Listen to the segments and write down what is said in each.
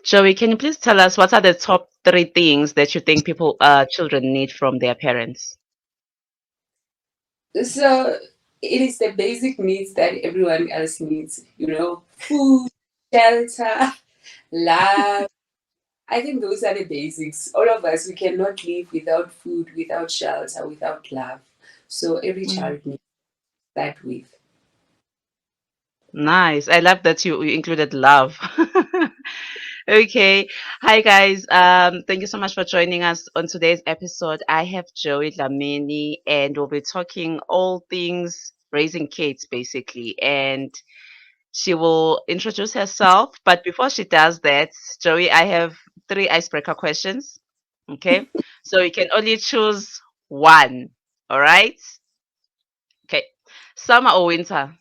Joey, can you please tell us what are the top three things that you think children need from their parents? So it is the basic needs that everyone else needs, food, shelter, love. I think those are the basics. All of us, we cannot live without food, without shelter, without love. So every Mm. child needs that with. Nice. I love that you included love. Okay. Hi guys. Thank you so much for joining us on today's episode. I have Joey Dlamini and we'll be talking all things raising kids basically. And she will introduce herself. But before she does that, Joey, I have three icebreaker questions. Okay. So you can only choose one. All right. Okay. Summer or winter?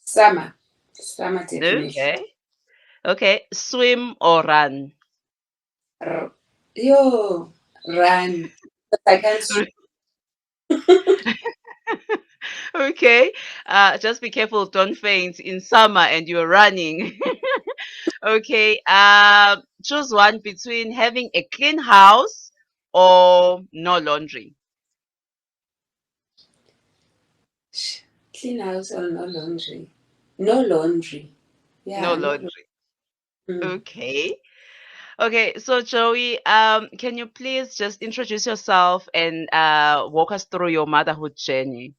Summer. Summer, definitely. Okay. Okay. Swim or run? R- Yo, run. But I can't Okay. Just be careful, don't faint in summer and you're running. Okay. Choose one between having a clean house or no laundry. clean house or no laundry. No laundry. No Yeah, no laundry. laundry. Mm. Okay. Okay. So Joey, can you please just introduce yourself and walk us through your motherhood journey?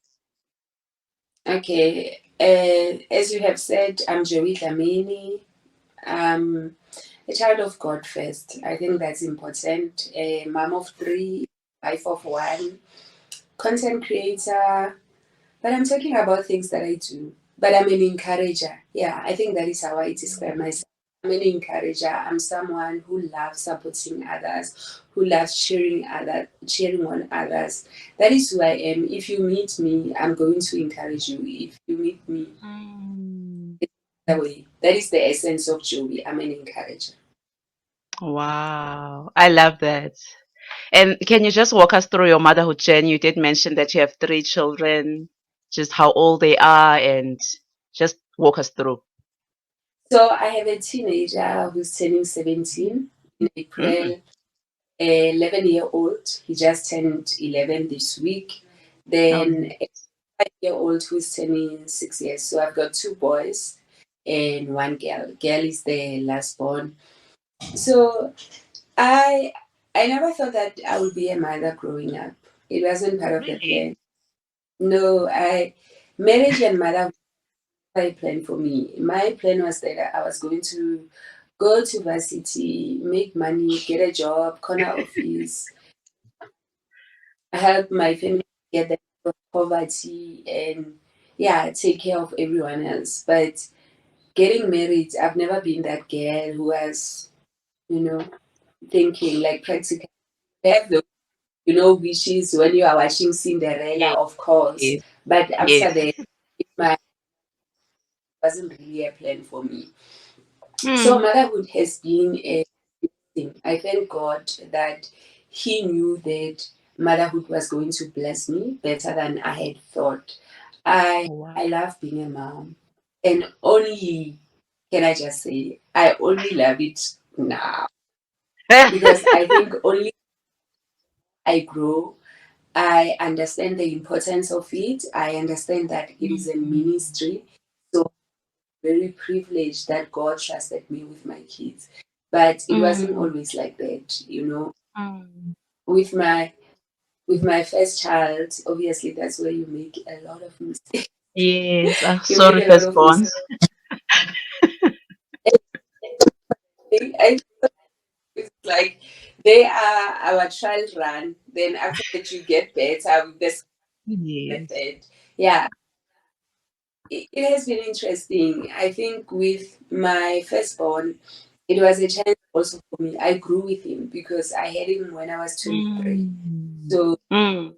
Okay. As you have said, I'm Joey Dlamini. Um, a child of God first. I think that's important. A mom of three, wife of one, content creator. But I'm talking about things that I do. But I'm an encourager. Yeah, I think that is how I describe myself. I'm an encourager. I'm someone who loves supporting others, who loves cheering on others. That is who I am. If you meet me, I'm going to encourage you. If you meet me, Mm. that way. That is the essence of Joey. I'm an encourager. Wow, I love that. And can you just walk us through your motherhood journey? You did mention that you have three children, just how old they are, and just walk us through. So I have a teenager who's turning 17 in Mm, April, a 11-year-old. He just turned 11 this week. oh, Then a nice. 5-year-old who's turning 6 years. So I've got two boys and one girl. Girl is the last born. So I I never thought that I would be a mother growing up. It wasn't part of the Really? plan. No, I marriage and motherhood was a plan for me. My plan was that I was going to go to varsity, make money, get a job, corner office, help my family get the poverty and yeah, take care of everyone else. But getting married, I've never been that girl who was, you know, thinking like practically have the wishes when you are watching Cinderella, Yes, of course. yes, But after yes. that, it wasn't really a plan for me. So Hmm. motherhood has been a thing. I thank God that He knew that motherhood was going to bless me better than I had thought. I Wow. love being a mom, and only can I just say I only love it now because I think only I grow. I understand the importance of it. I understand that it is a Mm, ministry. So very privileged that God trusted me with my kids. But it wasn't mm, always like that. mm. With my first child, obviously that's where you make a lot of mistakes. Yes. You make Sorry, a lot of firstborns. mistakes. I It's like they are our trial run. Then after that you get better with this Yes. method. Yeah, it has been interesting. I think with my firstborn, it was a challenge also for me. I grew with him because I had him when I was 23. Mm, So mm.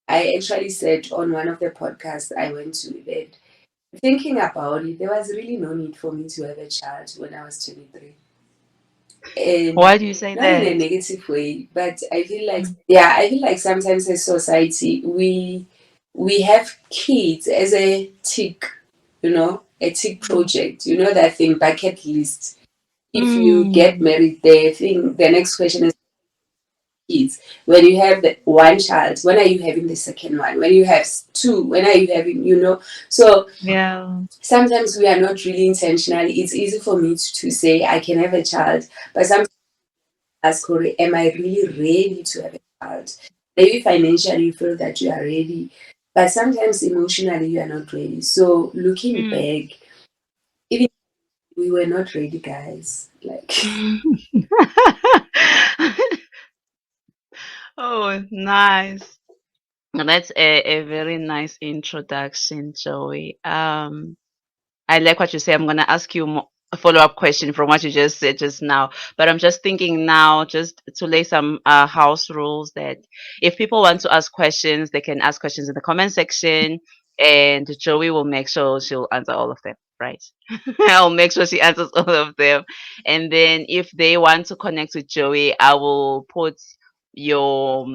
I actually said on one of the podcasts I went to that thinking about it, there was really no need for me to have a child when I was 23. And Why do you say not in a that? negative way, but I feel like, Mm, yeah, I feel like sometimes as society, we have kids as a tick. a tick project. You know that thing, bucket list. If you get Mm. married, the next question is kids. When you have the one child, when are you having the second one? When you have two, when are you having? So Yeah. sometimes we are not really intentional. It's easy for me to say I can have a child, but sometimes I ask, Corey, am I really ready to have a child? Maybe financially you feel that you are ready, but sometimes emotionally you are not ready. So looking Mm. back, even we were not ready, guys. Like Oh, nice. Now, that's a very nice introduction, Joey. I like what you say. I'm going to ask you a follow-up question from what you just said just now. But I'm just thinking now, just to lay some house rules that if people want to ask questions, they can ask questions in the comment section, and Joey will make sure she'll answer all of them. Right? I'll make sure she answers all of them. And then if they want to connect with Joey, I will put your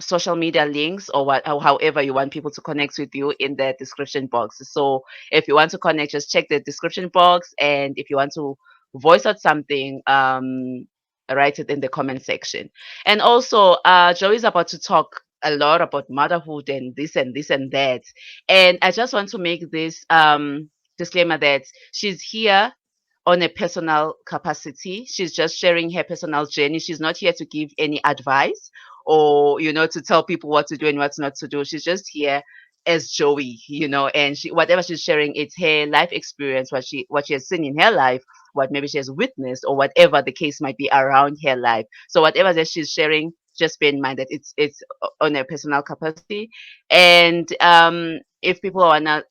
social media links or however you want people to connect with you in the description box. So if you want to connect, just check the description box, and if you want to voice out something, write it in the comment section. And also, Joey's about to talk a lot about motherhood and this and this and that, and I just want to make this disclaimer that she's here on a personal capacity. She's just sharing her personal journey. She's not here to give any advice or to tell people what to do and what not to do. She's just here as Joey, and she whatever she's sharing, it's her life experience, what she has seen in her life, what maybe she has witnessed, or whatever the case might be around her life. So whatever that she's sharing, just bear in mind that it's on a personal capacity. And if people wanna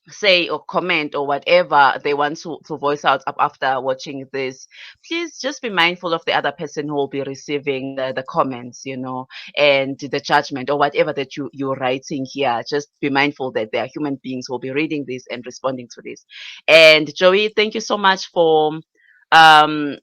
say or comment or whatever they want to voice out after watching this, please just be mindful of the other person who will be receiving the comments, and the judgment or whatever that you're writing here. Just be mindful that there are human beings who will be reading this and responding to this. And Joey, thank you so much um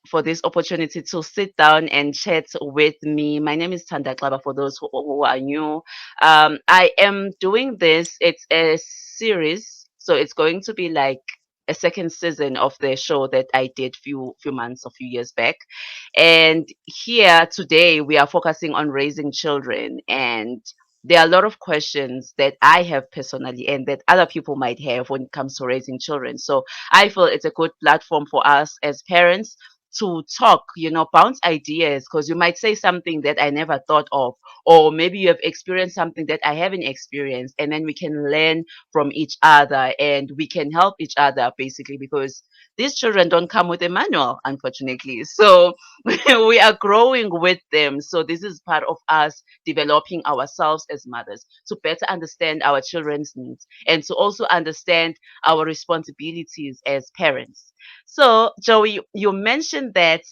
for this opportunity to sit down and chat with me. My name is Thanda Xaba, for those who are new. I am doing this, it's a series, so it's going to be like a second season of the show that I did few months or few years back. And here today we are focusing on raising children, and there are a lot of questions that I have personally and that other people might have when it comes to raising children. So I feel it's a good platform for us as parents to talk, bounce ideas, because you might say something that I never thought of, or maybe you have experienced something that I haven't experienced, and then we can learn from each other and we can help each other basically, because these children don't come with a manual, unfortunately. So we are growing with them. So this is part of us developing ourselves as mothers to better understand our children's needs and to also understand our responsibilities as parents. So, Joey, you mentioned that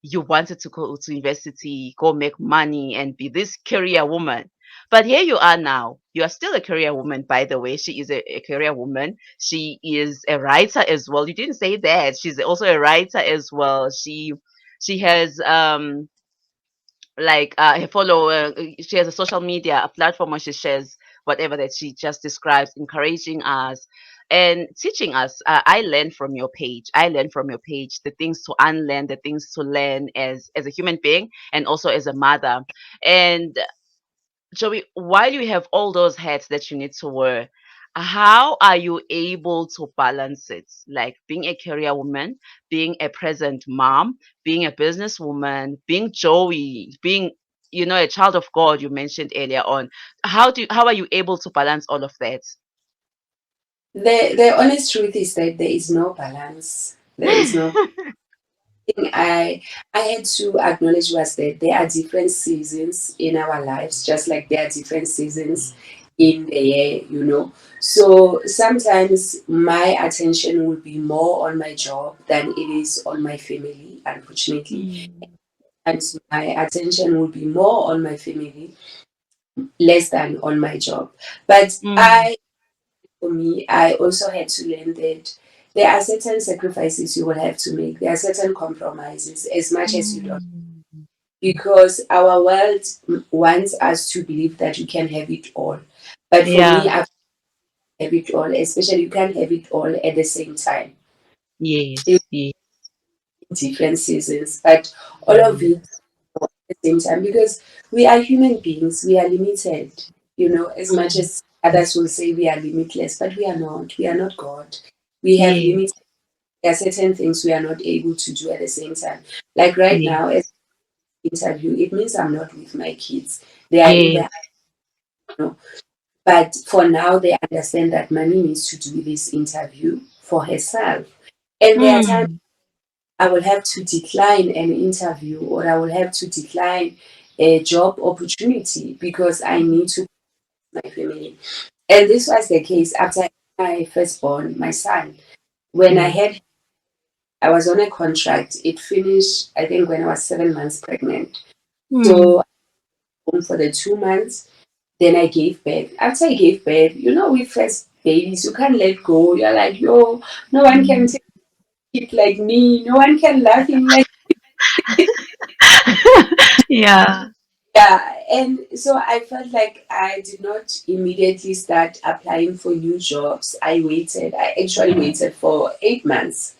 you wanted to go to university, go make money, and be this career woman. But here you are now. You are still a career woman, by the way. She is a career woman. She is a writer as well. You didn't say that. She's also a writer as well. She has like her follower. She has a social media, a platform where she shares whatever that she just describes, encouraging us and teaching us. I learn from your page. I learn from your page the things to unlearn, the things to learn as a human being and also as a mother. And Joey, while you have all those hats that you need to wear, how are you able to balance it? Like being a career woman, being a present mom, being a businesswoman, being Joey, being a child of God you mentioned earlier on. How are you able to balance all of that? the honest truth is that there is no balance. There is no thing I had to acknowledge was that there are different seasons in our lives, just like there are different seasons in the year. So sometimes my attention will be more on my job than it is on my family, unfortunately. Mm, And my attention will be more on my family, less than on my job. But mm, for me, I also had to learn that there are certain sacrifices you will have to make. There are certain compromises, as much as you don't, mm. because our world wants us to believe that you can have it all. But for me, Yeah. I've have it all, especially you can't have it all at the same time. You Yes. Yes. different seasons, but all of it Yes. at the same time because we are human beings, we are limited. As much Mm. as others will say we are limitless, but we are not. We are not God. We have Yes. limits. There are certain things we are not able to do at the same time. Like right Yes. now, as interview, it means I'm not with my kids. They are in Yes. the but for now they understand that mommy needs to do this interview for herself. And there are times Mm. I will have to decline an interview or I will have to decline a job opportunity because I need to my family. And this was the case after my firstborn, my son. When Yes. I was on a contract. It finished, I think, when I was 7 months pregnant. Mm. So home for the 2 months. Then I gave birth. After I gave birth, with first babies, you can't let go. You're like, yo, no one can take it like me. No one can love him like Yeah. yeah. And so I felt like I did not immediately start applying for new jobs. I waited. I actually waited for 8 months.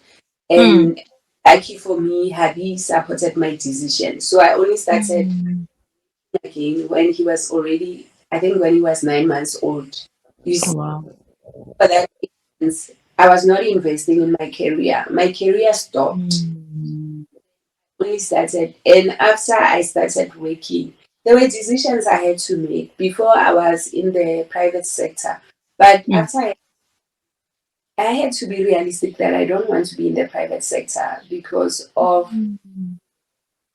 Mm. And lucky for me, Hadi supported my decision. So I only started Mm. again when he was already, I think, when he was 9 months old. You see, Wow. for that instance, I was not investing in my career. My career stopped. Mm. Only started, and after I started working, there were decisions I had to make. Before I was in the private sector, but Mm. after I had to be realistic that I don't want to be in the private sector because of Mm.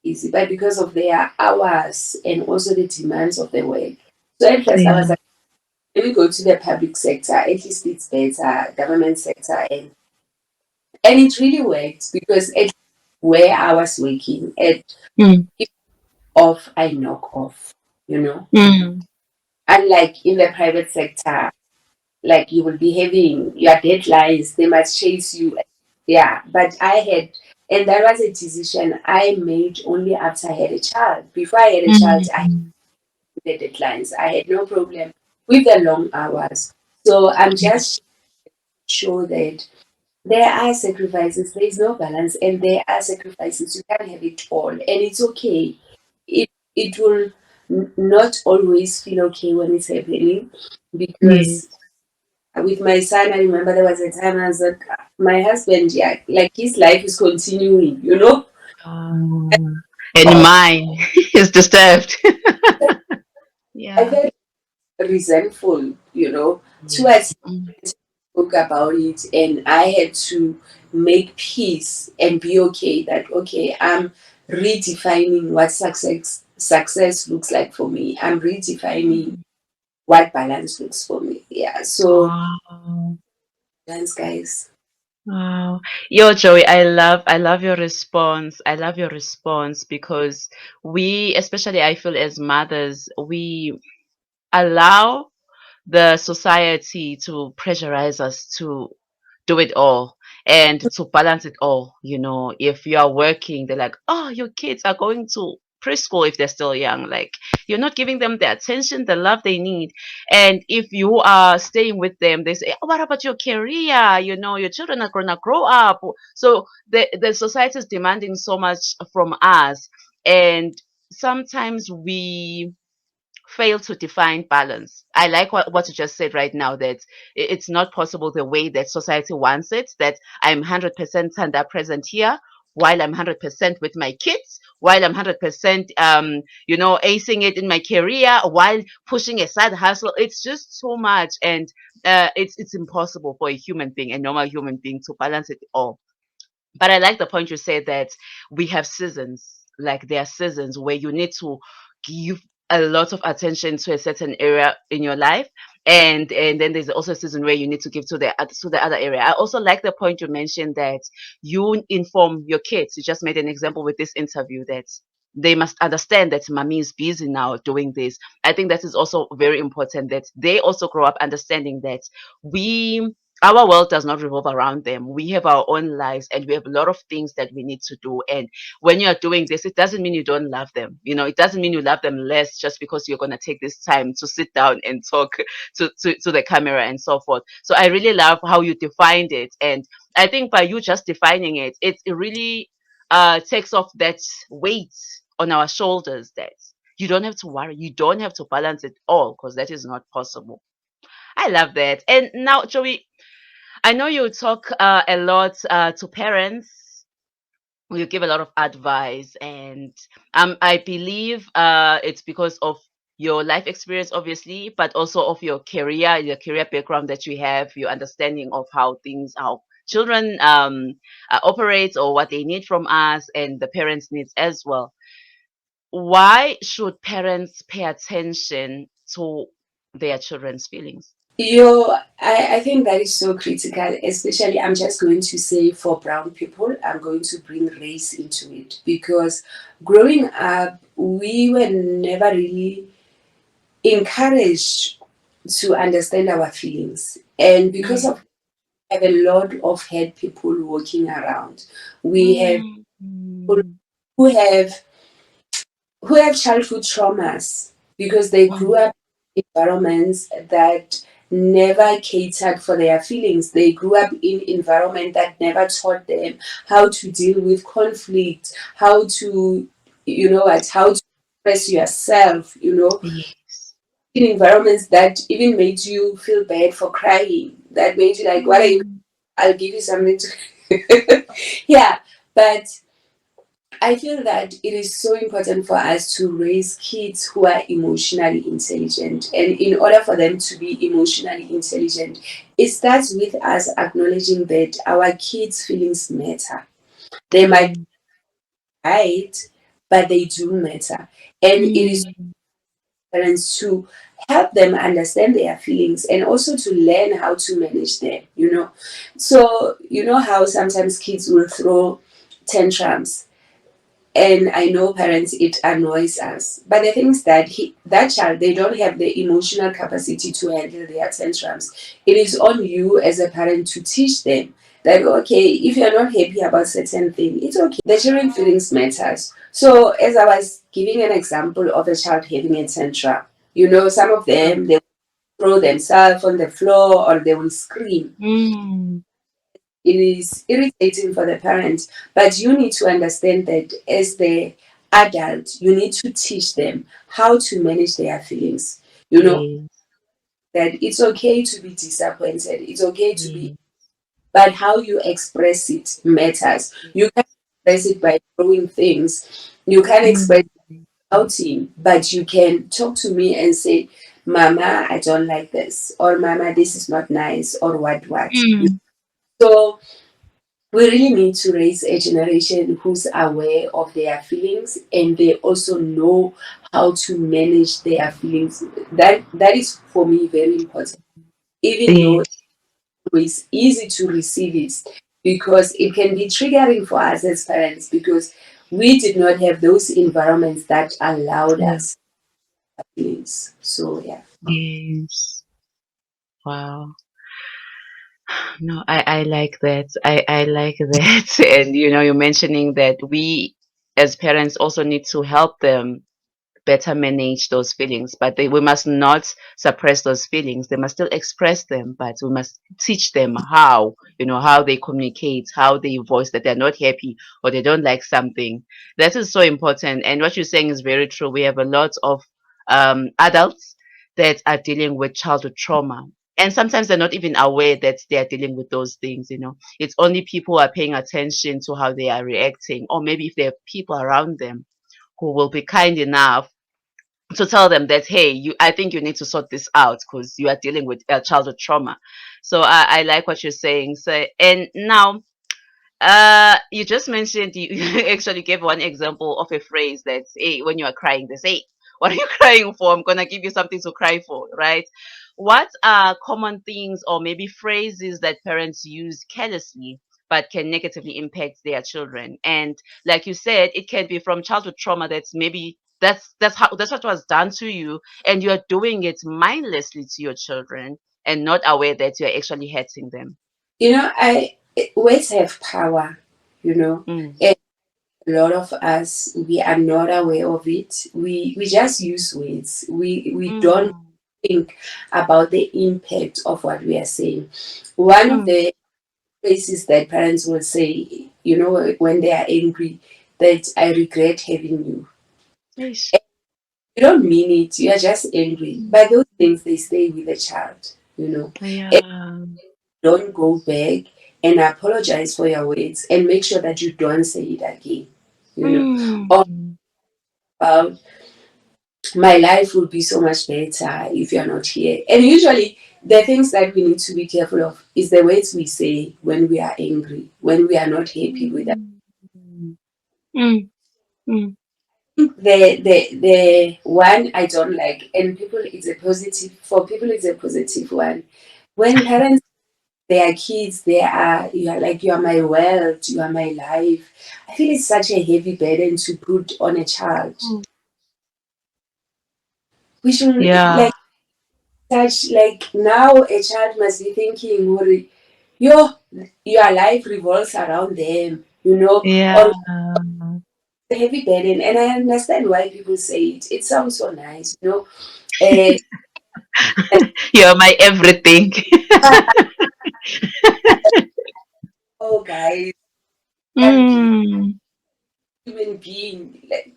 easy, but because of their hours and also the demands of the work. So at first I was Yeah. like, let me go to the public sector, at least it's better, government sector, and it really worked because at where I was working, at Mm. if off, I knock off, you know. Mm. Unlike in the private sector, like you will be having your deadlines, they must chase you. Yeah, but and that was a decision I made only after I had a child. Before I had a child, I Mm. the deadlines. I had no problem with the long hours. So I'm just sure that there are sacrifices. There is no balance, and there are sacrifices. You can't have it all, and it's okay. It will not always feel okay when it's happening, because Yes. with my son, I remember there was a time I was like, my husband, yeah, like his life is continuing, And Or mine is disturbed. I Yeah. felt resentful, Yes. towards spoke about it, and I had to make peace and be okay that okay, I'm redefining what success looks like for me. I'm redefining Mm. what balance looks for me. Yeah. So Wow. balance, guys. Wow. Yo, Joey, I love your response. I love your response because we, especially I feel as mothers, we allow the society to pressurize us to do it all and to balance it all. If you are working, they're like, oh, your kids are going to preschool if they're still young. Like, you're not giving them the attention, the love they need. And if you are staying with them, they say, oh, what about your career? Your children are going to grow up. So the society is demanding so much from us. And sometimes we fail to define balance. I like what you just said right now, that it's not possible the way that society wants it, that I'm 100% Thanda present here while I'm 100% with my kids, while I'm 100%, acing it in my career, while pushing a side hustle. It's just so much. And it's impossible for a human being, a normal human being, to balance it all. But I like the point you said that we have seasons. Like, there are seasons where you need to give a lot of attention to a certain area in your life, and then there's also a season where you need to give to the other area. I also like the point you mentioned that you inform your kids. You just made an example with this interview that they must understand that mommy is busy now doing this. I think that is also very important, that they also grow up understanding that we our world does not revolve around them. We have our own lives and we have a lot of things that we need to do. And when you're doing this, it doesn't mean you don't love them. You know, it doesn't mean you love them less just because you're going to take this time to sit down and talk to the camera and so forth. So I really love how you defined it. And I think by you just defining it, it really takes off that weight on our shoulders that you don't have to worry. You don't have to balance it all because that is not possible. I love that. And now, Joey, I know you talk a lot to parents. You give a lot of advice, and I believe it's because of your life experience, obviously, but also of your career background that you have, your understanding of how children operate or what they need from us, and the parents' needs as well. Why should parents pay attention to their children's feelings? I think that is so critical, especially I'm just going to say for brown people, I'm going to bring race into it because growing up, we were never really encouraged to understand our feelings. And because Mm. of have a lot of hurt people walking around. We have Mm. people Mm. who have childhood traumas because they grew Mm. up in environments that never catered for their feelings. They grew up in environment that never taught them how to deal with conflict, how to, how to express yourself, Yes. in environments that even made you feel bad for crying, that made you like, what are you, Mm. I'll give you something to, yeah, but I feel that it is so important for us to raise kids who are emotionally intelligent. And in order for them to be emotionally intelligent, it starts with us acknowledging that our kids' feelings matter. They might Mm. be right, but they do matter. And it is Mm. parents to help them understand their feelings and also to learn how to manage them. So, you know how sometimes kids will throw tantrums, and I know parents, it annoys us, but the thing is that that child, they don't have the emotional capacity to handle their tantrums. It is on you as a parent to teach them that, okay, if you're not happy about certain thing, it's okay. The children feelings matters. So as I was giving an example of a child having a tantrum, some of Mm. them, they throw themselves on the floor or they will scream. Mm. It is irritating for the parents, but you need to understand that as the adult, you need to teach them how to manage their feelings. You know, Yes. that it's okay to be disappointed, it's okay to be, Yes. but how you express it matters. You can express it by throwing things, you can express Mm. it by shouting, but you can talk to me and say, Mama, I don't like this, or Mama, this is not nice, or what. Mm. So we really need to raise a generation who's aware of their feelings and they also know how to manage their feelings. That is for me very important, even though Yes. it's easy to receive it because it can be triggering for us as parents because we did not have those environments that allowed Yeah. us feelings. So yeah. Yes. Wow. No, I like that. I like that. And you're mentioning that we as parents also need to help them better manage those feelings. But we must not suppress those feelings. They must still express them, but we must teach them how they communicate, how they voice that they're not happy or they don't like something. That is so important. And what you're saying is very true. We have a lot of adults that are dealing with childhood trauma. And sometimes they're not even aware that they are dealing with those things. It's only people who are paying attention to how they are reacting, or maybe if there are people around them who will be kind enough to tell them that, hey, I think you need to sort this out because you are dealing with childhood trauma. So I like what you're saying. So, and now you just mentioned you actually gave one example of a phrase that's, hey, when you are crying, they say, what are you crying for? I'm gonna give you something to cry for, right? What are common things or maybe phrases that parents use carelessly but can negatively impact their children? And like you said, it can be from childhood trauma that's maybe that's what was done to you, and you're doing it mindlessly to your children. and not aware that you're actually hurting them. I words have power, you know. Mm, And a lot of us, we are not aware of it. We just use words. We don't mm, think about the impact of what we are saying. One of mm. the phrases that parents will say, when they are angry, that I regret having you. Ish. You don't mean it, you are just angry. Mm. But those things, they stay with the child. And Yeah. don't go back and apologize for your words and make sure that you don't say it again. You know, or Mm. about my life would be so much better if you're not here. And usually, the things that we need to be careful of is the words we say when we are angry, when we are not happy with us. Mm. Mm. Mm. The one I don't like, and people, it's a positive, for people, it's a positive one. When parents, their kids, you are like, you are my world, you are my life. I feel it's such a heavy burden to put on a child. Mm. We should, Yeah. like, such, like, now a child must be thinking, "Hore, your, your life revolves around them, Yeah. or a heavy burden." And I understand why people say it. It sounds so nice. Uh, You're my everything. oh, guys, can't be Mm. human being. Like,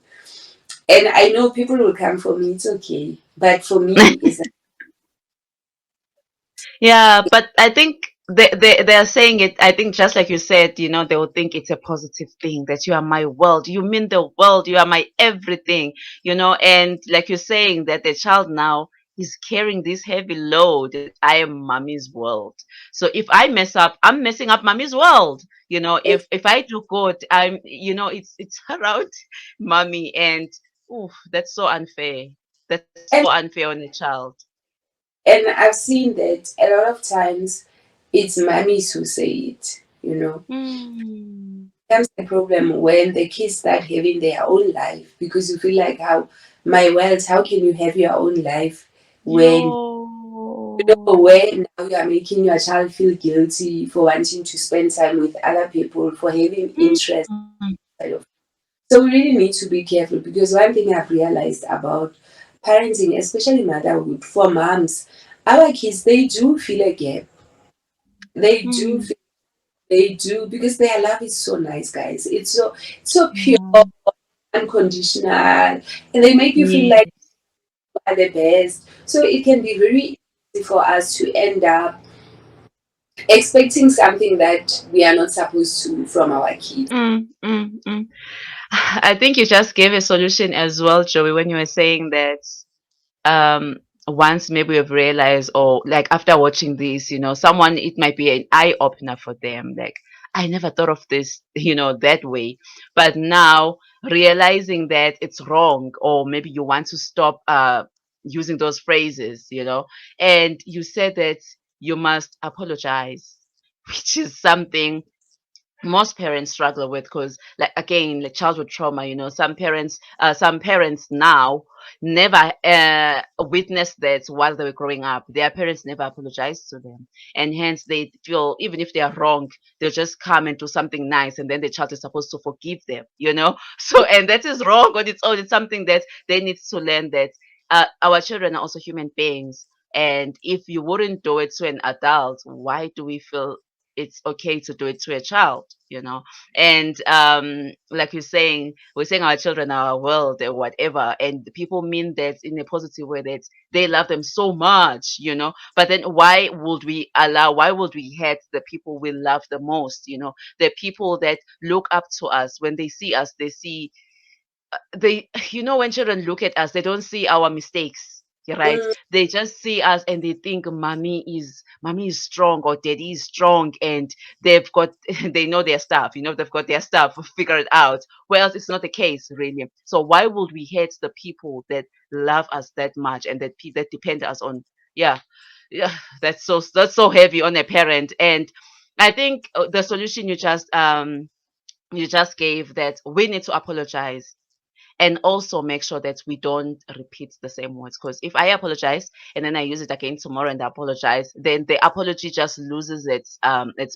and I know people will come for me. It's okay, but for me, it's Yeah, but I think they are saying it. I think just like you said, they will think it's a positive thing that you are my world. You mean the world. You are my everything. And like you're saying that the child now is carrying this heavy load that I am mommy's world. So if I mess up, I'm messing up mommy's world. it's If I do good, it's around mommy, and oof, that's so unfair. That's so and unfair on a child. and I've seen that a lot of times it's mummies who say it. Mm. Comes the problem when the kids start having their own life because you feel like how can you have your own life when Yo. when now you are making your child feel guilty for wanting to spend time with other people, for having interest. Mm. So we really need to be careful because one thing I've realized about parenting, especially motherhood, for moms, our kids, they do feel a gap. They do Mm. feel, they do, because their love is so nice, guys. It's so pure, Yeah. unconditional, and they make you feel like Yes. you are the best. So it can be very easy for us to end up expecting something that we are not supposed to from our kids. Mm. Mm. Mm. I think you just gave a solution as well, Joey, when you were saying that um once maybe we've realized, or like after watching this, someone, it might be an eye opener for them, like I never thought of this that way, but now realizing that it's wrong, or maybe you want to stop using those phrases, and you said that you must apologize, which is something most parents struggle with, because like again, like childhood trauma, some parents now never witnessed that while they were growing up. Their parents never apologized to them, and hence they feel even if they are wrong, they'll just come and do something nice, and then the child is supposed to forgive them. So, and that is wrong on its own. It's something that they need to learn, that our children are also human beings, and if you wouldn't do it to an adult, why do we feel it's okay to do it to a child? And like we're saying our children are our world or whatever, and people mean that in a positive way, that they love them so much. But then why would we hate the people we love the most? The people that look up to us, when they see us, they see when children look at us, they don't see our mistakes. You're right. Mm, They just see us and they think mommy is strong, or daddy is strong, and they've got they know their stuff. They've got their stuff figured out. Whereas it's not the case, really. So why would we hate the people that love us that much, and that depend us on? Yeah, yeah. That's so heavy on a parent. And I think the solution you just gave, that we need to apologize, and also make sure that we don't repeat the same words. Because if I apologize and then I use it again tomorrow and I apologize, then the apology just loses its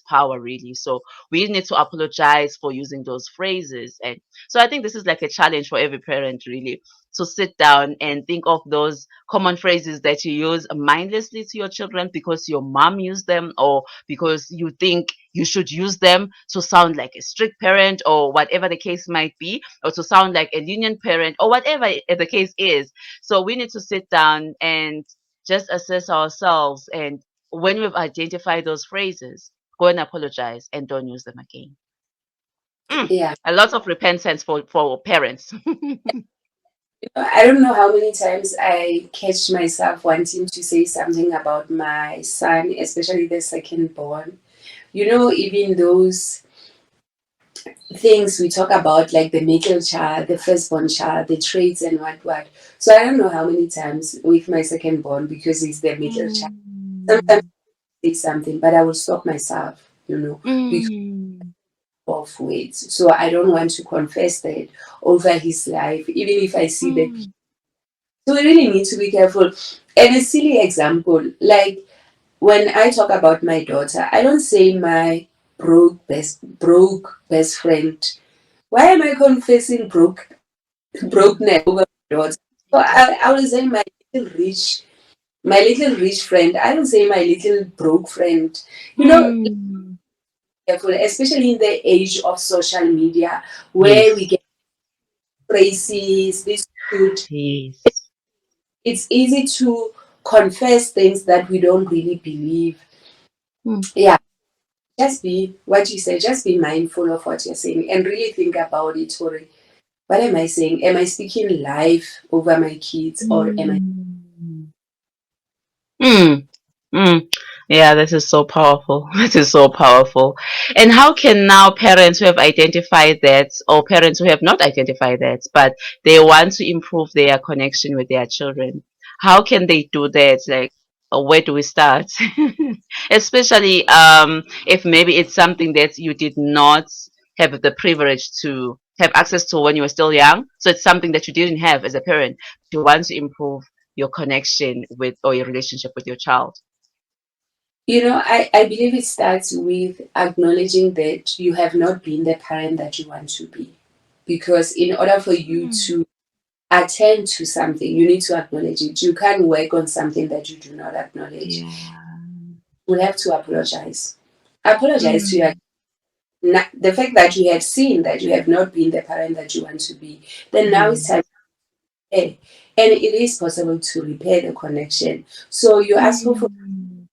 power really. So we need to apologize for using those phrases. And so I think this is like a challenge for every parent really, to sit down and think of those common phrases that you use mindlessly to your children because your mom used them, or because you think you should use them to sound like a strict parent, or whatever the case might be, or to sound like a lenient parent, or whatever the case is. So we need to sit down and just assess ourselves. And when we've identified those phrases, go and apologize and don't use them again. Yeah. A lot of repentance for parents. I don't know how many times I catch myself wanting to say something about my son, especially the second born. Even those things we talk about, like the middle child, the firstborn child, the traits and what. So I don't know how many times with my second born, because he's the middle child. Sometimes Mm. I say something, but I will stop myself, because Mm. of weight. So I don't want to confess that over his life, even if I see that. Mm. So we really need to be careful. And a silly example, like when I talk about my daughter, I don't say my broke best friend. Why am I confessing Mm. brokenness over my daughter? So I will say my little rich friend. I don't say my little broke friend. You know, Mm. careful, especially in the age of social media, where we Yes. get phrases, this cute. Yes. It's easy to confess things that we don't really believe. Mm. Yeah, just be what you say, just be mindful of what you're saying and really think about it. Tori, what am I saying? Am I speaking life over my kids, or am I? Mm. Mm. Mm. Yeah, this is so powerful. This is so powerful. And how can now parents who have identified that, or parents who have not identified that, but they want to improve their connection with their children, how can they do that? Like, where do we start? Especially if maybe it's something that you did not have the privilege to have access to when you were still young. So it's something that you didn't have as a parent. You want to improve your connection with, or your relationship with your child. I believe it starts with acknowledging that you have not been the parent that you want to be. Because in order for you Mm. to attend to something, you need to acknowledge it. You can't work on something that you do not acknowledge. Yeah. You have to apologize. Apologize to your Mm. the fact that you have seen that you have not been the parent that you want to be. Then now it's time Yes. to repair. And it is possible to repair the connection. So you ask for Mm.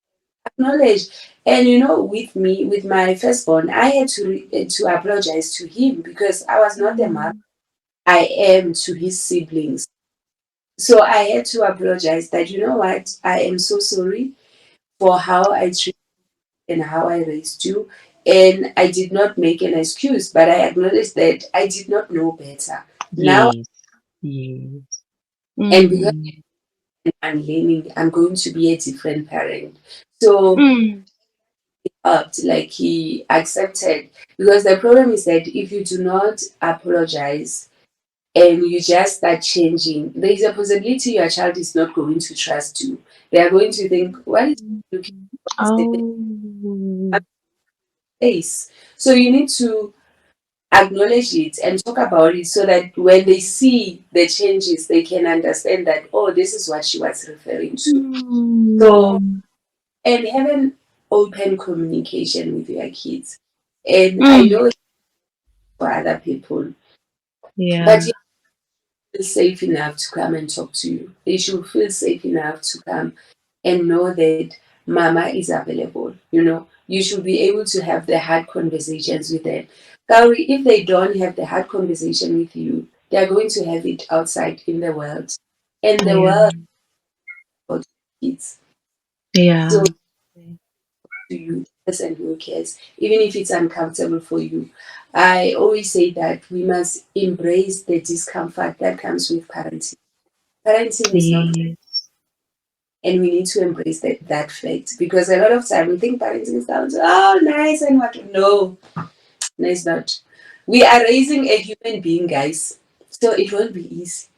knowledge. And with me, with my firstborn, I had to apologize to him because I was not the mother Mm. I am to his siblings. So I had to apologize that, you know what, I am so sorry for how I treated and how I raised you. And I did not make an excuse, but I acknowledged that I did not know better. Now, Yes. Yes. and because Mm. I'm learning, I'm going to be a different parent. So Mm. like he accepted, because the problem is that if you do not apologize and you just start changing, there is a possibility your child is not going to trust you. They are going to think, what is he looking for? What is the Oh. face? So you need to acknowledge it and talk about it so that when they see the changes, they can understand that, oh, this is what she was referring to. So, Mm. and have an open communication with your kids. And I Mm. know for other people. Yeah. But you feel safe enough to come and talk to you. They should feel safe enough to come and know that mama is available. You should be able to have the hard conversations with them. Kauri, if they don't have the hard conversation with you, they are going to have it outside in the world. And the Yeah. world for kids. Yeah. So to you, the person who cares, even if it's uncomfortable for you. I always say that we must embrace the discomfort that comes with parenting. Parenting is not, Yes. and we need to embrace that fact, because a lot of time we think parenting sounds nice and what. No, it's not. We are raising a human being, guys. So it won't be easy.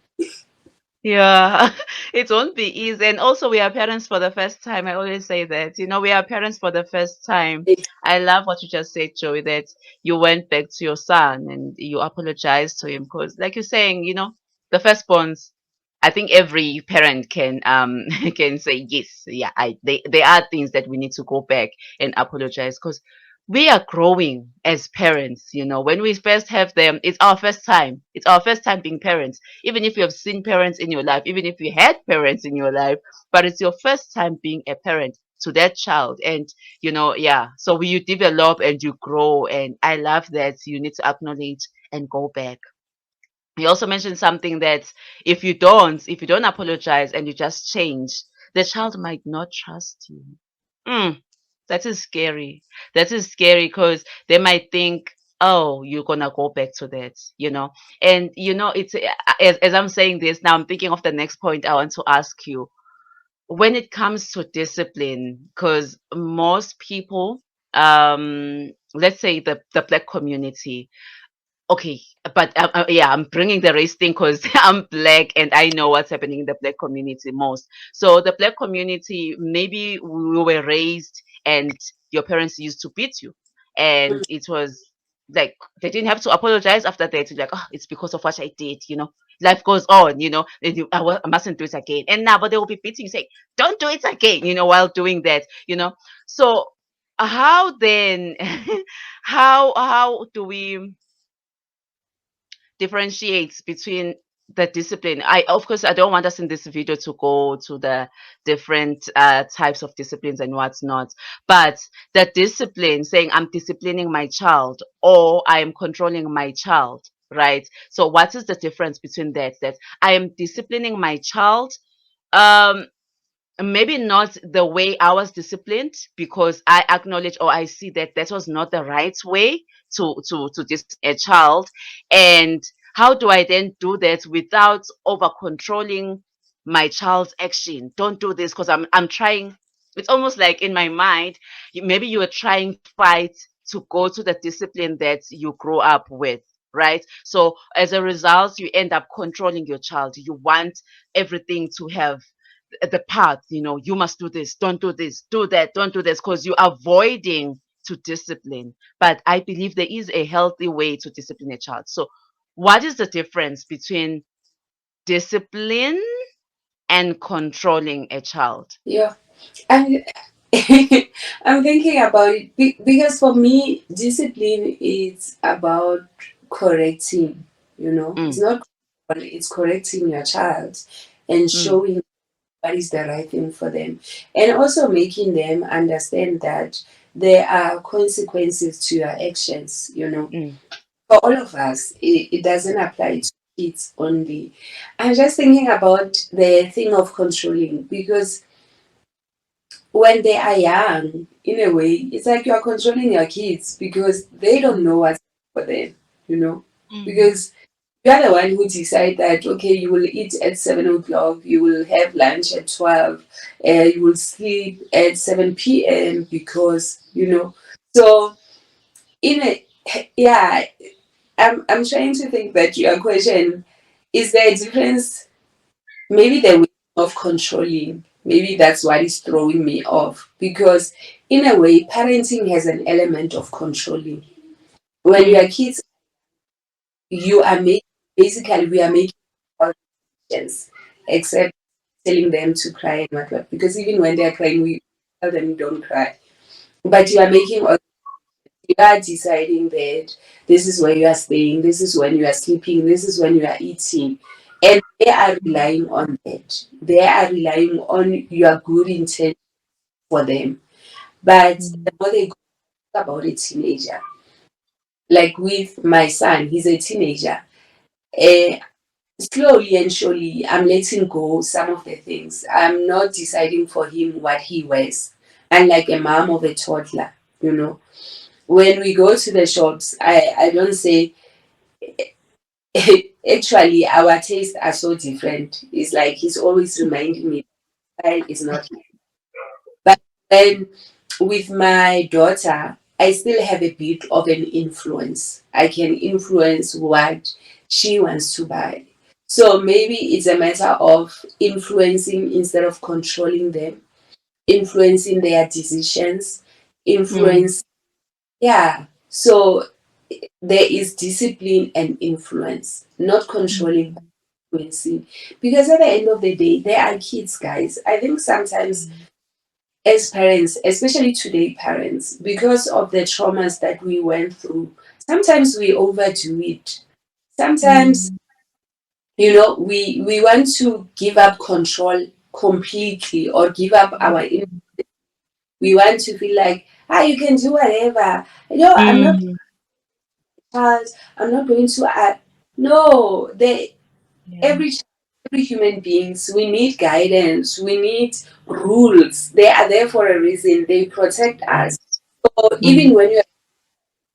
Yeah, it won't be easy. And also, we are parents for the first time. I always say that, we are parents for the first time. Ex- I love what you just said, Joey, that you went back to your son and you apologized to him because, like you're saying, the firstborns. I think every parent can can say yes. Yeah, there are things that we need to go back and apologize because we are growing as parents. When we first have them, it's our first time. It's our first time being parents, even if you have seen parents in your life, even if you had parents in your life, but it's your first time being a parent to that child. And, yeah, so you develop and you grow. And I love that you need to acknowledge and go back. You also mentioned something that if you don't apologize and you just change, the child might not trust you. Mm, that is scary. That is scary because they might think, oh, you're gonna go back to that. And it's as I'm saying this now, I'm thinking of the next point I want to ask you. When it comes to discipline, because most people, let's say the black community. Okay, but yeah, I'm bringing the race thing because I'm black and I know what's happening in the black community most. So the black community, maybe we were raised and your parents used to beat you, and it was like they didn't have to apologize after that. Like, oh, it's because of what I did. Life goes on. And I mustn't do it again. And now, but they will be beating you, saying, "Don't do it again." While doing that. So how then? how do we differentiates between the discipline? Of course, I don't want us in this video to go to the different types of disciplines and what's not, but the discipline, saying I'm disciplining my child or I am controlling my child, right? So what is the difference between that I am disciplining my child, um maybe not the way I was disciplined, because I acknowledge or I see that that was not the right way to discipline a child. And how do I then do that without over controlling my child's action? Don't do this because I'm trying. It's almost like in my mind, maybe you are trying to fight to go to the discipline that you grew up with, right? So as a result, you end up controlling your child. You want everything to have the path. You must do this, don't do this, do that, don't do this, because you're avoiding to discipline. But I believe there is a healthy way to discipline a child. So what is the difference between discipline and controlling a child? Yeah. And I'm thinking about it because for me, discipline is about correcting, it's Mm, not, it's correcting your child and mm, showing what is the right thing for them, and also making them understand that there are consequences to your actions. mm, For all of us, it doesn't apply to kids only. I'm just thinking about the thing of controlling because when they are young, in a way, it's like you are controlling your kids because they don't know what's for them, you know. mm, Because you are the one who decide that okay, you will eat at 7 o'clock, you will have lunch at 12, you will sleep at 7 p.m. because So in a yeah, I'm trying to think that your question is there a difference. Maybe the way of controlling, maybe that's what is throwing me off because in a way parenting has an element of controlling. When you are mm, kids, you are making, basically we are making all decisions except telling them to cry and what, because even when they are crying we tell them don't cry, but you are making all, you are deciding that this is where you are staying, this is when you are sleeping, this is when you are eating. And they are relying on that. They are relying on your good intent for them. But the mm, more they go about a teenager, like with my son, he's a teenager. Uh, Slowly and surely, I'm letting go some of the things. I'm not deciding for him what he wears. Unlike a mom of a toddler, when we go to the shops, I don't say, actually, our tastes are so different. It's like he's always reminding me, style is not. But then with my daughter, I still have a bit of an influence. I can influence what she wants to buy. So maybe it's a matter of influencing instead of controlling them, influencing their decisions, Mm, influence. Yeah. So there is discipline and influence, not controlling, but mm, influencing. Because at the end of the day, they are kids, guys. I think sometimes mm, as parents, especially today parents, because of the traumas that we went through, sometimes we overdo it. Sometimes, mm, we want to give up control completely or give up our. We want to feel like, you can do whatever. I'm not mm, child. I'm not going to add. No, yeah. every every human beings, we need guidance. We need rules. They are there for a reason. They protect us. Yes. So even Mm, when you're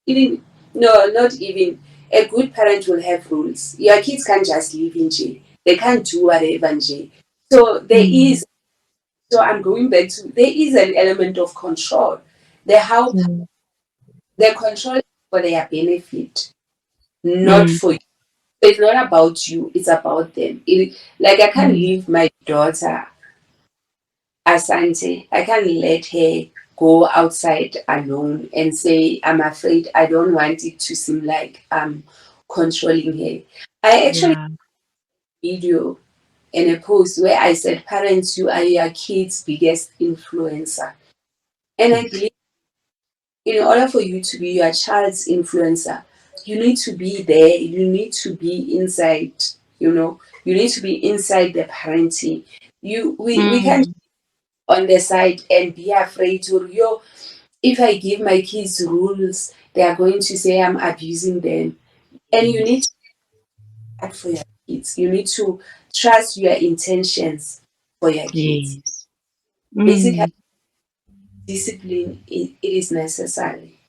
even no, not even a good parent will have rules. Your kids can't just live in jail. They can't do whatever in jail. So there mm, is. So I'm going back to, there is an element of control. The how mm, the control is for their benefit, not mm, for you. It's not about you, it's about them. Like I can't mm, leave my daughter Asante. I can't let her go outside alone and say, I'm afraid. I don't want it to seem like I'm controlling her. I actually yeah. video in a post where I said, parents, you are your kids' biggest influencer. And I believe in order for you to be your child's influencer, you need to be there, you need to be inside, you need to be inside the parenting. We can't Mm, on the side and be afraid to, if I give my kids rules, they are going to say I'm abusing them. And you need to yes. act for your kids. You need to trust your intentions for your kids. Yes. Basically, Mm, discipline, it is necessary.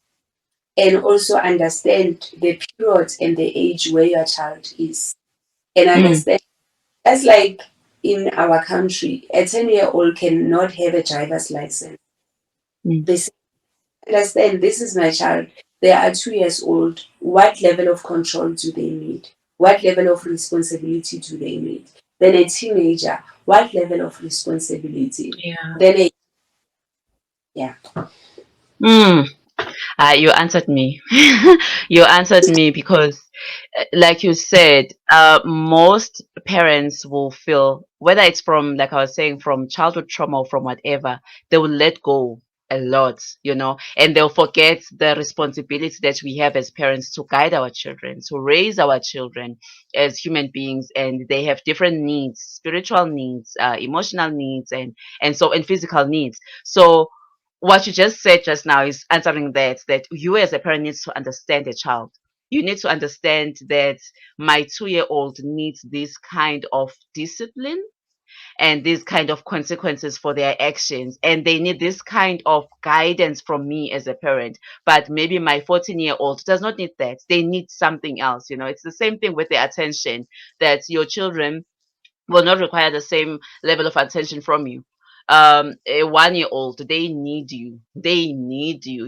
And also understand the period and the age where your child is. And mm, understand, that's like in our country, a 10-year-old cannot have a driver's license. mm, They say, understand, this is my child. They are 2 years old. What level of control do they need? What level of responsibility do they need? Then a teenager, what level of responsibility? yeah. Then yeah. Mm. You answered me. You answered me because, like you said, most parents will feel, whether it's from, like I was saying, from childhood trauma or from whatever, they will let go a lot, and they'll forget the responsibility that we have as parents to guide our children, to raise our children as human beings, and they have different needs, spiritual needs, emotional needs, and physical needs. So what you just said just now is answering that you as a parent needs to understand the child. You need to understand that my 2-year old needs this kind of discipline and these kind of consequences for their actions, and they need this kind of guidance from me as a parent. But maybe my 14-year-old does not need that. They need something else. It's the same thing with the attention, that your children will not require the same level of attention from you. A 1-year-old, they need you. They need you,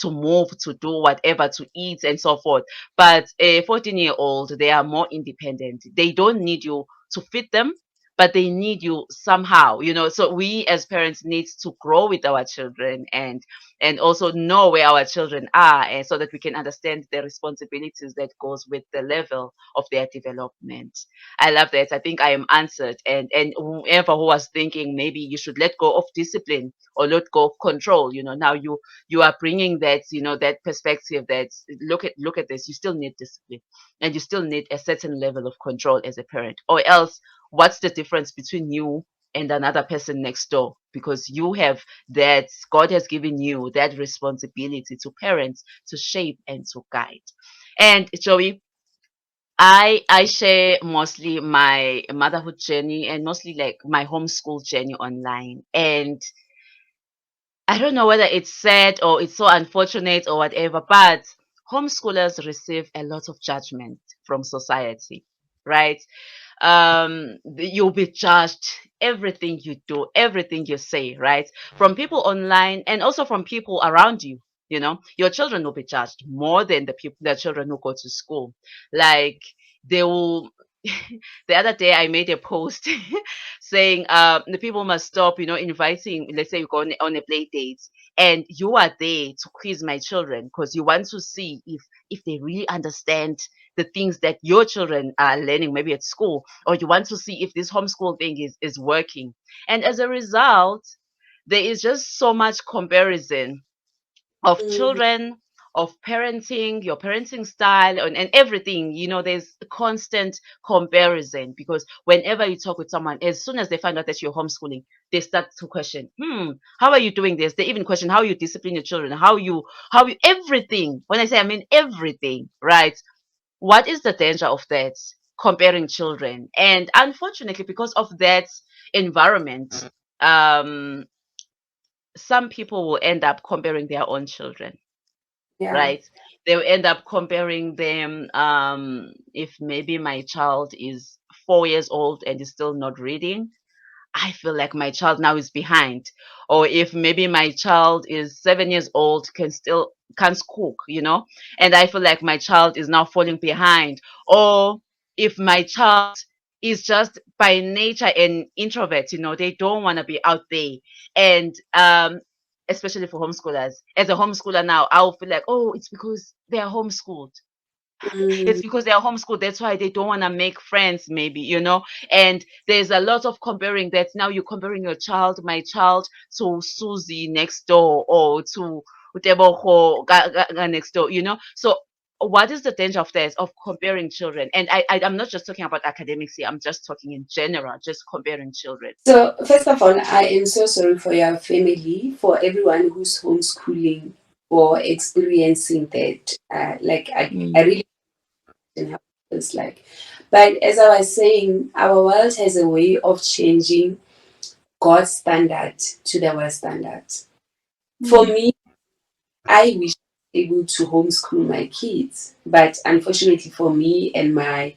to move, to do whatever, to eat, and so forth. But a 14-year-old, they are more independent. They don't need you to feed them, but they need you somehow, So we as parents need to grow with our children and also know where our children are, and so that we can understand the responsibilities that goes with the level of their development. I love that. I think I am answered. And whoever who was thinking maybe you should let go of discipline or let go of control, now you are bringing that, that perspective that look at this. You still need discipline, and you still need a certain level of control as a parent, or else what's the difference between you and another person next door? Because you have that, God has given you that responsibility to parents to shape and to guide. And Joey, I share mostly my motherhood journey and mostly like my homeschool journey online. And I don't know whether it's sad or it's so unfortunate or whatever, but homeschoolers receive a lot of judgment from society, right? You'll be judged everything you do, everything you say, right? From people online and also from people around you. Your children will be judged more than the children who go to school. Like, they will. The other day I made a post saying the people must stop, inviting, let's say you go on a play date and you are there to quiz my children because you want to see if they really understand the things that your children are learning maybe at school, or you want to see if this homeschool thing is working. And as a result, there is just so much comparison of Mm, children, of parenting, your parenting style, and everything. There's a constant comparison because whenever you talk with someone, as soon as they find out that you're homeschooling, they start to question, how are you doing this? They even question how you discipline your children, how you everything. When I say I mean everything, right? What is the danger of that? Comparing children. And unfortunately, because of that environment, um, some people will end up comparing their own children, yeah. right? They'll end up comparing them. If maybe my child is 4 years old and is still not reading, I feel like my child now is behind. Or if maybe my child is 7 years old, can't cook, and I feel like my child is now falling behind. Or if my child is just by nature an introvert, they don't want to be out there. And especially for homeschoolers. As a homeschooler now, I'll feel like, oh, it's because they are homeschooled. Mm, It's because they are homeschooled. That's why they don't want to make friends, maybe. And there's a lot of comparing that now you're comparing my child, to Susie next door or to Uteboho next door. So what is the danger of this, of comparing children? And I'm not just talking about academics here. I'm just talking in general, just comparing children. So, first of all, I am so sorry for your family, for everyone who's homeschooling, for experiencing that. I Mm, really don't know how it feels like. But as I was saying, our world has a way of changing God's standard to the world standard. For mm, me, I wish I was able to homeschool my kids, but unfortunately for me and my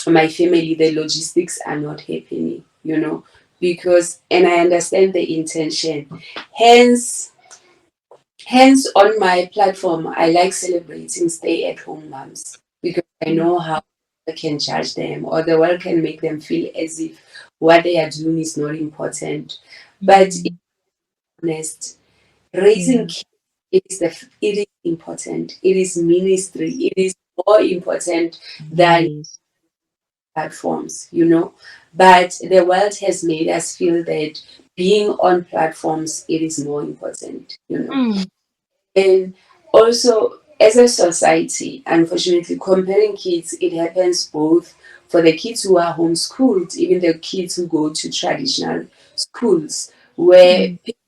family, the logistics are not happening, because, and I understand the intention. Hence, hence on my platform, I like celebrating stay-at-home moms because I mm, know how I can judge them or the world can make them feel as if what they are doing is not important. But in mm. honest, raising Yeah. kids, it is important. It is ministry. It is more important than Yes. platforms. But the world has made us feel that being on platforms, it is more important. Mm, And also, as a society, unfortunately, comparing kids, it happens both for the kids who are homeschooled, even the kids who go to traditional schools, where mm. people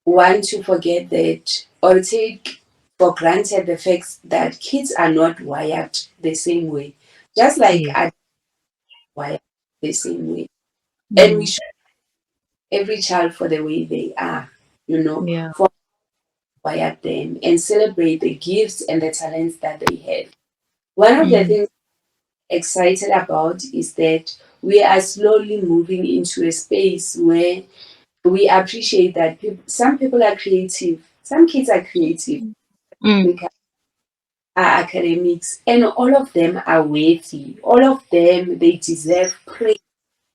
want to forget that or take for granted the fact that kids are not wired the same way, just like Yes. adults are wired the same way. And we Mm, should every child for the way they are, yeah. for wired them and celebrate the gifts and the talents that they have. One of the Mm, things I'm excited about is that we are slowly moving into a space where we appreciate that some people are creative, some kids are creative, mm. are academics, and all of them are worthy. All of them, they deserve praise.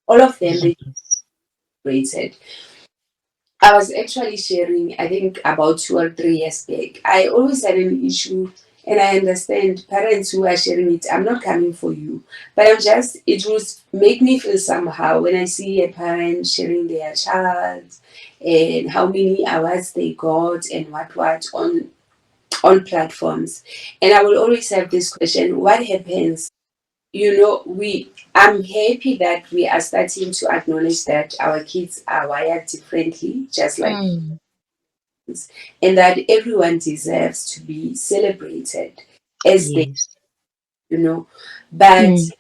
All of them, they Yes. rated. I was actually sharing, I think about 2 or 3 years back. I always had an issue, and I understand parents who are sharing it. I'm not coming for you, but it will make me feel somehow when I see a parent sharing their child and how many hours they got and what on platforms. And I will always have this question: what happens? I'm happy that we are starting to acknowledge that our kids are wired differently, just like Mm, us, and that everyone deserves to be celebrated as they, yes. you know. But Mm,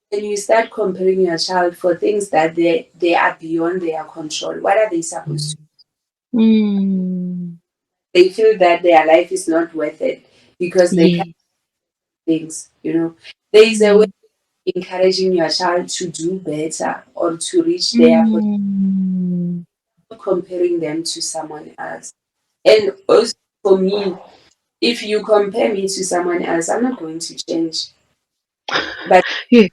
when you start comparing your child for things that they are beyond their control, what are they supposed to? mm, mm. They feel that their life is not worth it because they can't Yes. do things. There is a way Mm, encouraging your child to do better or to reach their potential, mm. comparing them to someone else. And also for me, if you compare me to someone else, I'm not going to change. But Yes.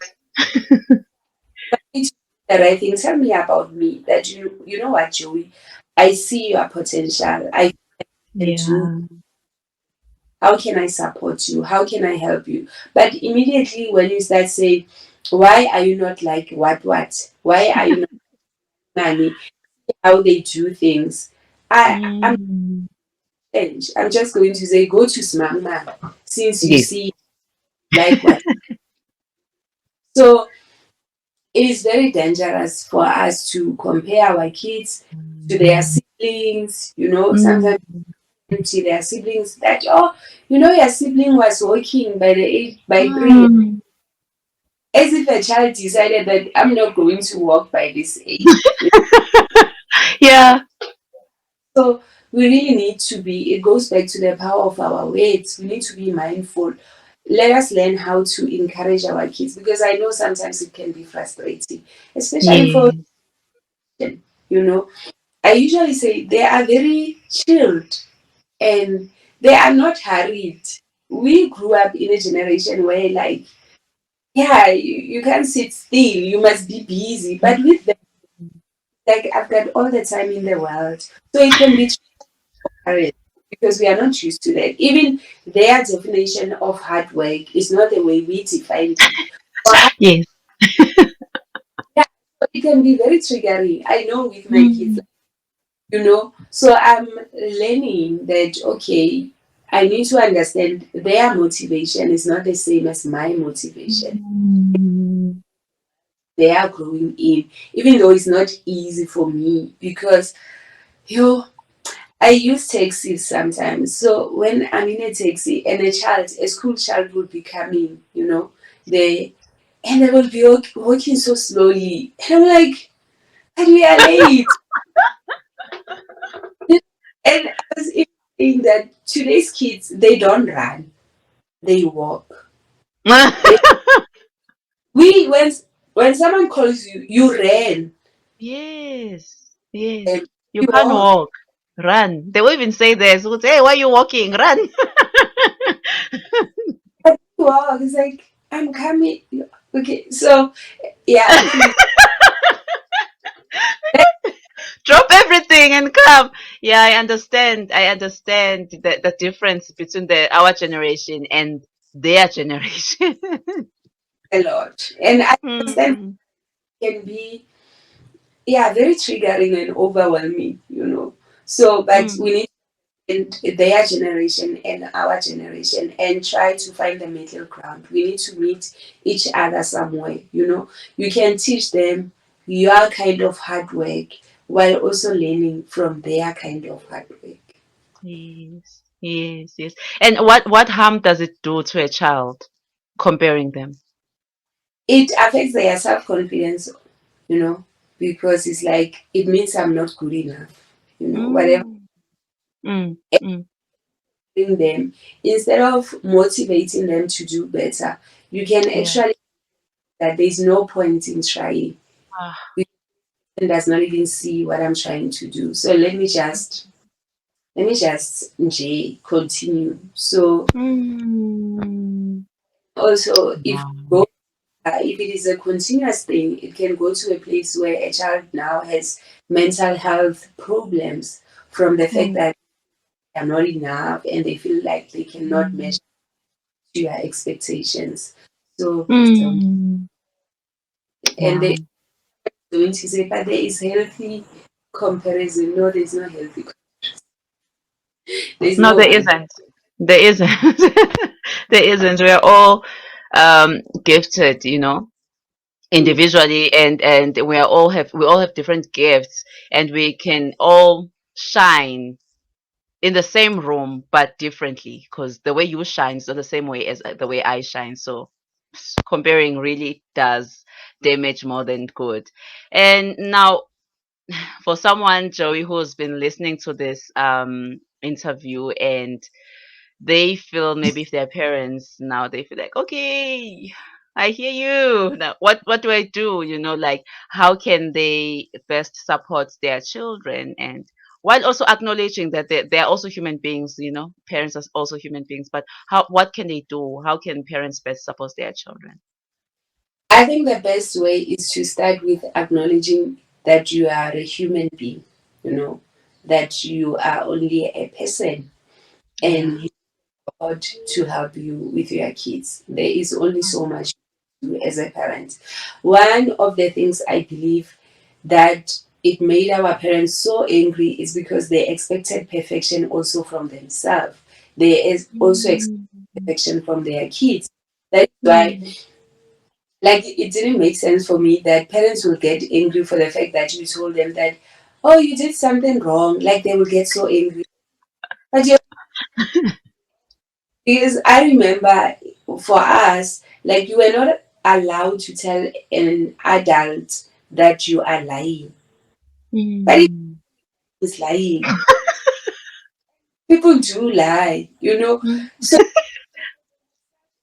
it's the right thing. Tell me about me. That you know what, Joey? I see your potential. I can do. Yeah. How can I support you? How can I help you? But immediately when you start saying, why are you not like what? Why are you not Nani? How they do things? I'm Mm. change. I'm just going to say, go to Smangma since you Yes. see like what. So it is very dangerous for us to compare our kids to their siblings. You know, Mm. sometimes to their siblings that your sibling was working by the age by 3, Mm. as if a child decided that I'm not going to work by this age. Yeah. So we really need to be, it goes back to the power of our words. We need to be mindful. Let us learn how to encourage our kids because I know sometimes it can be frustrating, especially for, Yes. you know, I usually say they are very chilled and they are not hurried. We grew up in a generation where, like, yeah, you can't sit still, you must be busy. But with them, like, I've got all the time in the world. So it can be hard because we are not used to that. Even their definition of hard work is not the way we defined it. For us, Yes. yeah, so it can be very triggering. I know with my kids, Mm. so I'm learning that, okay, I need to understand their motivation is not the same as my motivation. Mm. They are growing in, even though it's not easy for me because, yo, I use taxis sometimes. So when I'm in a taxi and a school child would be coming, they and they will be walking so slowly. And I'm like, but we are late. And I was even saying that today's kids, they don't run, they walk. They, we when someone calls you, you ran Yes. Yes. and You you can't walk. walk. Run. They will even say this. Would say, hey, why are you walking? Run. And you walk. It's like I'm coming. Okay, so yeah, please. Drop everything and come. Yeah, I understand. I understand the difference between our generation and their generation. A lot. And I understand Mm. it can be, yeah, very triggering and overwhelming. So, but Mm. we need their generation and our generation and try to find the middle ground. We need to meet each other somewhere. You can teach them your kind of hard work while also learning from their kind of hard work. Yes, yes, yes. And what harm does it do to a child comparing them? It affects their self confidence, you know, because it's like it means I'm not good enough, whatever Mm. Mm. Mm. them, instead of motivating them to do better, you can Yeah. actually that there's no point in trying. Ah. The person does not even see what I'm trying to do. So let me just continue. So Mm. also Wow. if it is a continuous thing, it can go to a place where a child now has mental health problems from the fact Mm. that they're not enough and they feel like they cannot Mm. measure to your expectations. So please don't. Mm. And they Wow. going to say, but there is healthy comparison. No, there's no healthy. There's No, no there one. isn't. There isn't. There isn't. We are all gifted, Mm. individually, and we all have different gifts, and we can all shine in the same room but differently, because the way you shine is not the same way as the way I shine. So comparing really does damage more than good. And now, for someone, Joey, who's been listening to this interview, and they feel, maybe if they're parents now, they feel like, okay, I hear you. Now, what do I do? Like, how can they best support their children, and while also acknowledging that they're also human beings. Parents are also human beings, but what can they do? How can parents best support their children? I think the best way is to start with acknowledging that you are a human being, you know, that you are only a person Yeah. and God to help you with your kids. There is only so much you do as a parent. One of the things I believe that it made our parents so angry is because they expected perfection also from themselves. They also expect Mm. perfection from their kids. That's why, Mm. like, it didn't make sense for me that parents will get angry for the fact that you told them that, oh, you did something wrong. Like, they will get so angry. But you Because I remember for us, like you were not allowed to tell an adult that you are lying. But it Mm. was lying. People do lie, you know. Mm. So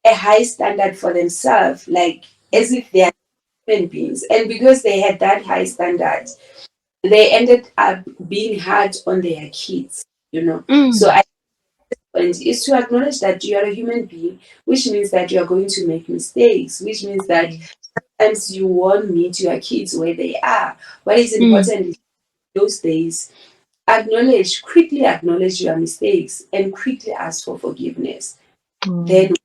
a high standard for themselves, like as if they are human beings. And because they had that high standard, they ended up being hard on their kids, you know. So Mm. I point is to acknowledge that you are a human being, which means that you are going to make mistakes, which means that Yeah. sometimes you won't meet your kids where they are. What is Mm. important is those days, quickly acknowledge your mistakes and quickly ask for forgiveness. Mm. Then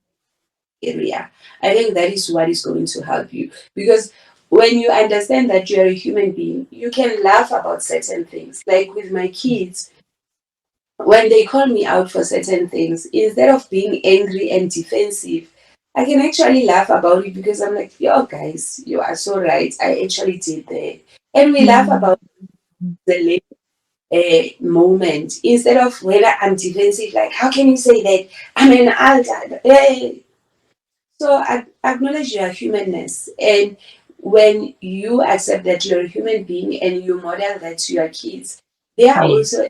area. I think that is what is going to help you. Because when you understand that you are a human being, you can laugh about certain things. Like with my kids, when they call me out for certain things, instead of being angry and defensive, I can actually laugh about it because I'm like, yo, guys, you are so right. I actually did that. And we laugh Mm. about the moment instead of when I'm defensive, like, how can you say that? I'm an adult. So I acknowledge your humanness. And when you accept that you're a human being and you model that to your kids, they are Yes. also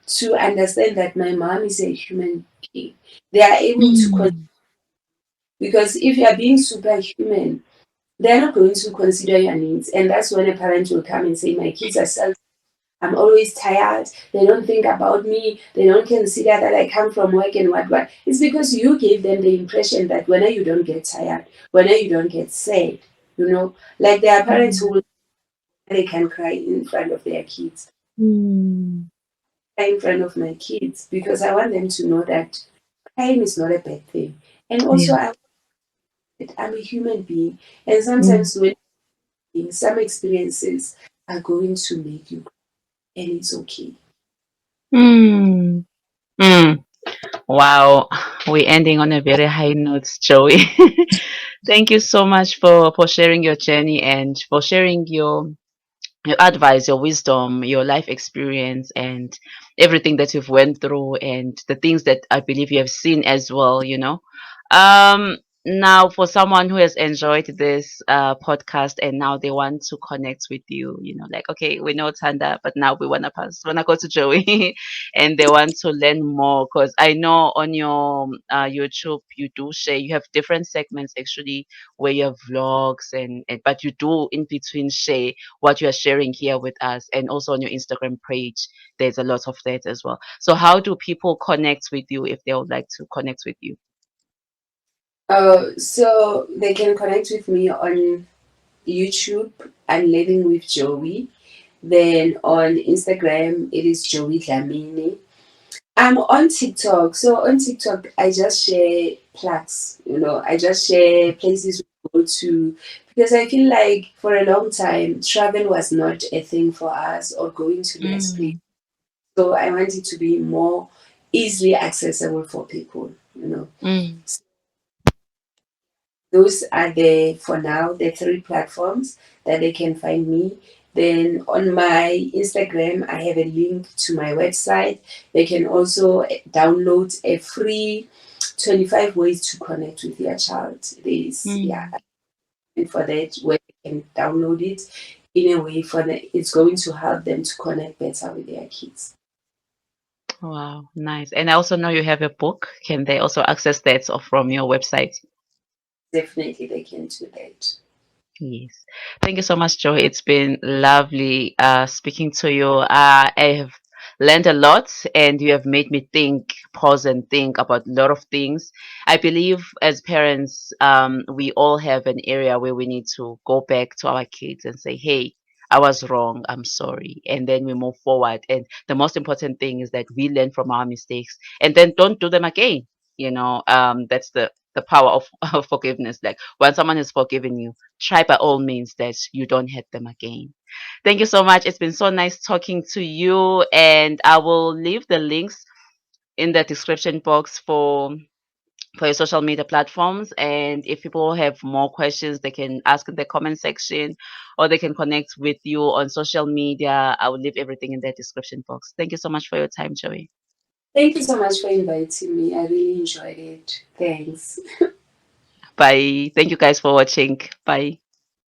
to understand that my mom is a human being. They are able to, Mm. because if you are being superhuman, they're not going to consider your needs. And that's when a parent will come and say, my kids are self. I'm always tired. They don't think about me. They don't consider that I come from work and what. It's because you gave them the impression that when you don't get tired, when you don't get sad, you know, like there are parents Mm. who they can cry in front of their kids, Mm. cry in front of my kids because I want them to know that crying is not a bad thing. And also, Yeah. I'm a human being, and Mm. sometimes when some experiences are going to make you cry, and it's okay. Mm. Mm. Wow, we're ending on a very high note, Joey. Thank you so much for sharing your journey and for sharing your advice, your wisdom, your life experience, and everything that you've went through, and the things that I believe you have seen as well. Now for someone who has enjoyed this podcast and now they want to connect with you, like, okay, we know Thanda, but now we wanna go to Joey, and they want to learn more, because I know on your YouTube you do share, you have different segments actually where you have vlogs, and but you do in between share what you are sharing here with us, and also on your Instagram page there's a lot of that as well. So how do people connect with you if they would like to connect with you? So they can connect with me on YouTube and Living with Joey. Then on Instagram, it is Joey Dlamini. I'm on TikTok. So on TikTok, I just share plaques. I just share places we go to because I feel like for a long time, travel was not a thing for us or going to nice places. Mm. So I want it to be more easily accessible for people. Mm. Those are for now the three platforms that they can find me. Then on my Instagram, I have a link to my website. They can also download a free 25 ways to connect with your child. There's, yeah, Mm. and for that, where they can download it in a way it's going to help them to connect better with their kids. Wow, nice. And I also know you have a book. Can they also access that from your website? Definitely, they can do that. Yes. Thank you so much, Joy. It's been lovely speaking to you. I have learned a lot, and you have made me think, pause and think about a lot of things. I believe as parents, we all have an area where we need to go back to our kids and say, hey, I was wrong, I'm sorry. And then we move forward. And the most important thing is that we learn from our mistakes and then don't do them again. That's the power of, of forgiveness. Like when someone has forgiven you, try by all means that you don't hurt them again. Thank you so much. It's been so nice talking to you. And I will leave the links in the description box for your social media platforms. And if people have more questions, they can ask in the comment section or they can connect with you on social media. I will leave everything in the description box. Thank you so much for your time, Joey. Thank you so much for inviting me. I really enjoyed it. Thanks. Bye. Thank you guys for watching. Bye.